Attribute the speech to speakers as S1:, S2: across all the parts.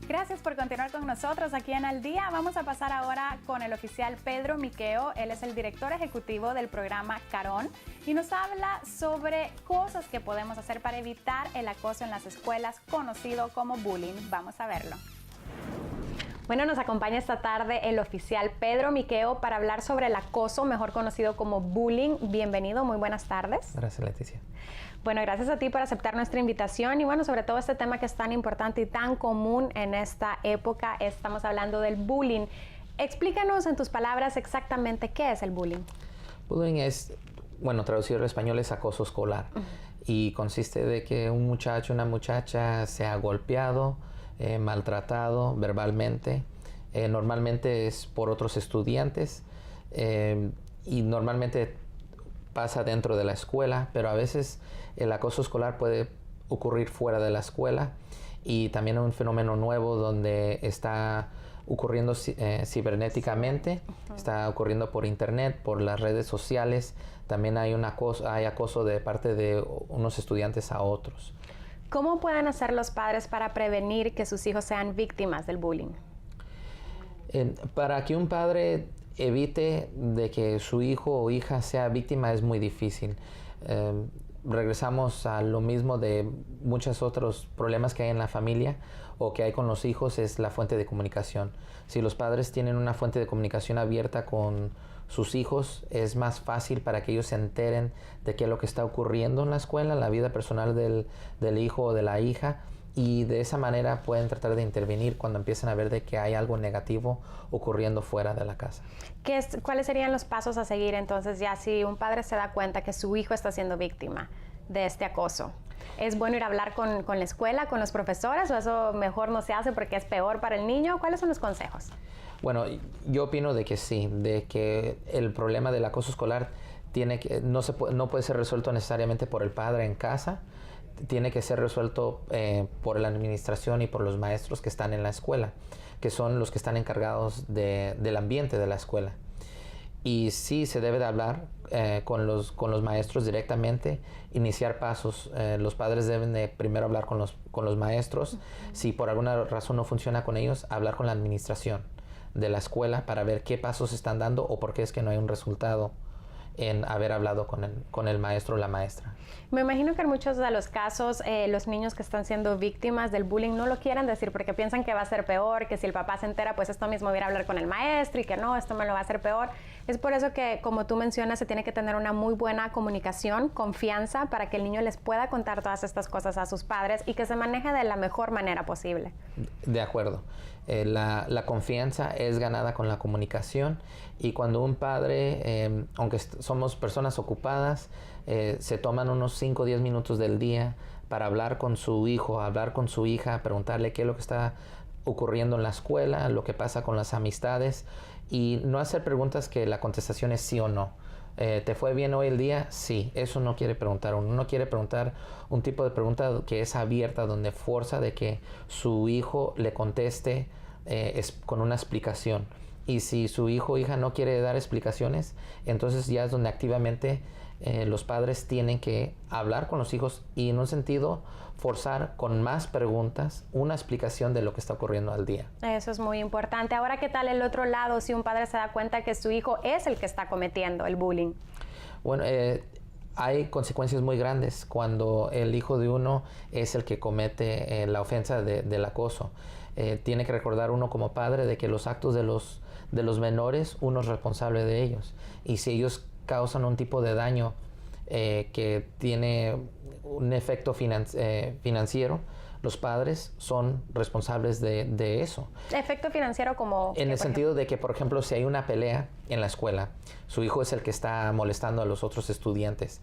S1: Gracias por continuar con nosotros aquí en Al Día. Vamos a pasar ahora con el oficial Pedro Miqueo. Él es el director ejecutivo del programa Carón y nos habla sobre cosas que podemos hacer para evitar el acoso en las escuelas, conocido como bullying. Vamos a verlo. Bueno, nos acompaña esta tarde el oficial Pedro Miqueo para hablar sobre el acoso, mejor conocido como bullying. Bienvenido, muy buenas tardes.
S2: Gracias, Leticia.
S1: Bueno, gracias a ti por aceptar nuestra invitación y bueno, sobre todo este tema que es tan importante y tan común en esta época, estamos hablando del bullying. Explícanos en tus palabras exactamente qué es el bullying.
S2: Bullying es, bueno, traducido al español es acoso escolar y consiste de que un muchacho, una muchacha sea golpeado, maltratado verbalmente, normalmente es por otros estudiantes y normalmente pasa dentro de la escuela, pero a veces el acoso escolar puede ocurrir fuera de la escuela y también un fenómeno nuevo donde está ocurriendo cibernéticamente, está ocurriendo por internet, por las redes sociales, también hay acoso de parte de unos estudiantes a otros.
S1: ¿Cómo pueden hacer los padres para prevenir que sus hijos sean víctimas del bullying?
S2: Para que un padre evite de que su hijo o hija sea víctima es muy difícil. Regresamos a lo mismo de muchos otros problemas que hay en la familia o que hay con los hijos, es la fuente de comunicación. Si los padres tienen una fuente de comunicación abierta con sus hijos, es más fácil para que ellos se enteren de qué es lo que está ocurriendo en la escuela, en la vida personal del hijo o de la hija, y de esa manera pueden tratar de intervenir cuando empiezan a ver de que hay algo negativo ocurriendo fuera de la casa.
S1: ¿Cuáles serían los pasos a seguir entonces ya si un padre se da cuenta que su hijo está siendo víctima de este acoso? ¿Es bueno ir a hablar con la escuela, con los profesores, o eso mejor no se hace porque es peor para el niño? ¿Cuáles son los consejos?
S2: Bueno, yo opino de que sí, de que el problema del acoso escolar no puede ser resuelto necesariamente por el padre en casa, tiene que ser resuelto por la administración y por los maestros que están en la escuela, que son los que están encargados del ambiente de la escuela. Y sí se debe de hablar con los maestros directamente, iniciar pasos. Los padres deben de primero hablar con los maestros. Si por alguna razón no funciona con ellos, hablar con la administración de la escuela para ver qué pasos están dando o por qué es que no hay un resultado en haber hablado con el maestro o la maestra.
S1: Me imagino que en muchos de los casos los niños que están siendo víctimas del bullying no lo quieren decir porque piensan que va a ser peor, que si el papá se entera pues esto mismo va a ir a hablar con el maestro y que no, esto me lo va a hacer peor. Es por eso que, como tú mencionas, se tiene que tener una muy buena comunicación, confianza, para que el niño les pueda contar todas estas cosas a sus padres y que se maneje de la mejor manera posible. De
S2: acuerdo. La confianza es ganada con la comunicación y cuando un padre, aunque somos personas ocupadas, se toman unos 5 o 10 minutos del día para hablar con su hijo, hablar con su hija, preguntarle qué es lo que está ocurriendo en la escuela, lo que pasa con las amistades y no hacer preguntas que la contestación es sí o no. ¿Te fue bien hoy el día? Sí, eso no quiere preguntar. Uno no quiere preguntar un tipo de pregunta que es abierta, donde fuerza de que su hijo le conteste con una explicación. Y si su hijo o hija no quiere dar explicaciones, entonces ya es donde activamente los padres tienen que hablar con los hijos y en un sentido forzar con más preguntas una explicación de lo que está ocurriendo al día.
S1: Eso es muy importante. Ahora, ¿qué tal el otro lado si un padre se da cuenta que su hijo es el que está cometiendo el bullying?
S2: Bueno, hay consecuencias muy grandes cuando el hijo de uno es el que comete la ofensa del acoso. Tiene que recordar uno como padre de que los actos de los menores, uno es responsable de ellos. Y si ellos causan un tipo de daño que tiene un efecto financiero, los padres son responsables de eso.
S1: ¿Efecto financiero como?
S2: En el sentido de que, por ejemplo, si hay una pelea en la escuela, su hijo es el que está molestando a los otros estudiantes,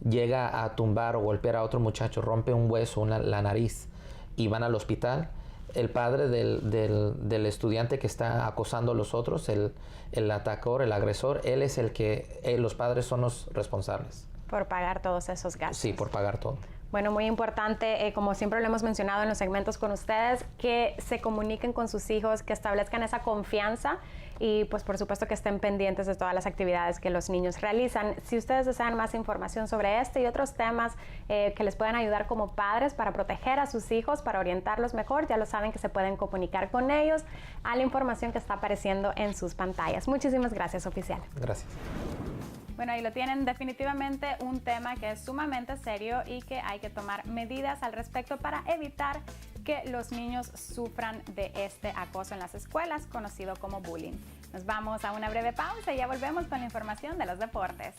S2: llega a tumbar o golpear a otro muchacho, rompe un hueso, la nariz, y van al hospital, el padre del estudiante que está acosando a los otros, el atacador, el agresor, él es el que, los padres son los responsables.
S1: Por pagar todos esos gastos.
S2: Sí, por pagar todo.
S1: Bueno, muy importante, como siempre lo hemos mencionado en los segmentos con ustedes, que se comuniquen con sus hijos, que establezcan esa confianza y pues por supuesto que estén pendientes de todas las actividades que los niños realizan. Si ustedes desean más información sobre este y otros temas que les puedan ayudar como padres para proteger a sus hijos, para orientarlos mejor, ya lo saben que se pueden comunicar con ellos a la información que está apareciendo en sus pantallas. Muchísimas gracias, oficial.
S2: Gracias.
S1: Bueno, ahí lo tienen, definitivamente un tema que es sumamente serio y que hay que tomar medidas al respecto para evitar que los niños sufran de este acoso en las escuelas, conocido como bullying. Nos vamos a una breve pausa y ya volvemos con la información de los deportes.